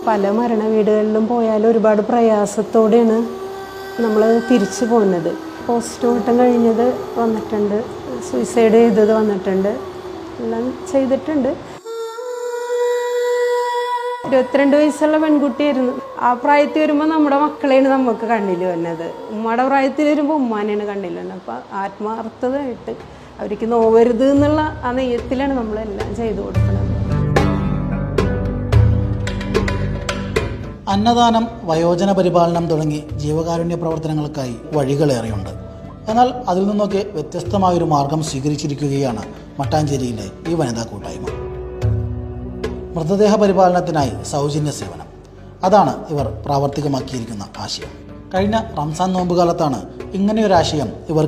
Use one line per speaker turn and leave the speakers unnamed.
പല മരണ വീടുകളിലും പോയാലും ഒരുപാട് പ്രയാസത്തോടെയാണ് നമ്മൾ തിരിച്ചു പോകുന്നത്. പോസ്റ്റ്മോർട്ടം കഴിഞ്ഞത് വന്നിട്ടുണ്ട്, സൂയിസൈഡ് ചെയ്തത് വന്നിട്ടുണ്ട്, എല്ലാം ചെയ്തിട്ടുണ്ട്. 22 വയസ്സുള്ള പെൺകുട്ടിയായിരുന്നു. ആ പ്രായത്തിൽ വരുമ്പോൾ നമ്മുടെ മക്കളെയാണ് നമുക്ക് കണ്ണിൽ വന്നത്. ഉമ്മയുടെ പ്രായത്തിൽ വരുമ്പോൾ ഉമ്മാനെയാണ് കണ്ണിൽ വന്നത്. അപ്പം ആത്മാർത്ഥതയായിട്ട് അവർക്ക് നോവരുത് എന്നുള്ള ആ നെയ്യത്തിലാണ് നമ്മളെല്ലാം ചെയ്തു കൊടുക്കുന്നത്.
അന്നദാനം, വയോജന പരിപാലനം തുടങ്ങി ജീവകാരുണ്യ പ്രവർത്തനങ്ങൾക്കായി വഴികളേറെയുണ്ട്. എന്നാൽ അതിൽ നിന്നൊക്കെ വ്യത്യസ്തമായൊരു മാർഗം സ്വീകരിച്ചിരിക്കുകയാണ് മട്ടാഞ്ചേരിയിലെ ഈ വനിതാ കൂട്ടായ്മ. മൃതദേഹ പരിപാലനത്തിനായി സൗജന്യ സേവനം, അതാണ് ഇവർ പ്രാവർത്തികമാക്കിയിരിക്കുന്ന ആശയം. കഴിഞ്ഞ റംസാൻ നോമ്പുകാലത്താണ് ഇങ്ങനെയൊരാശയം ഇവർ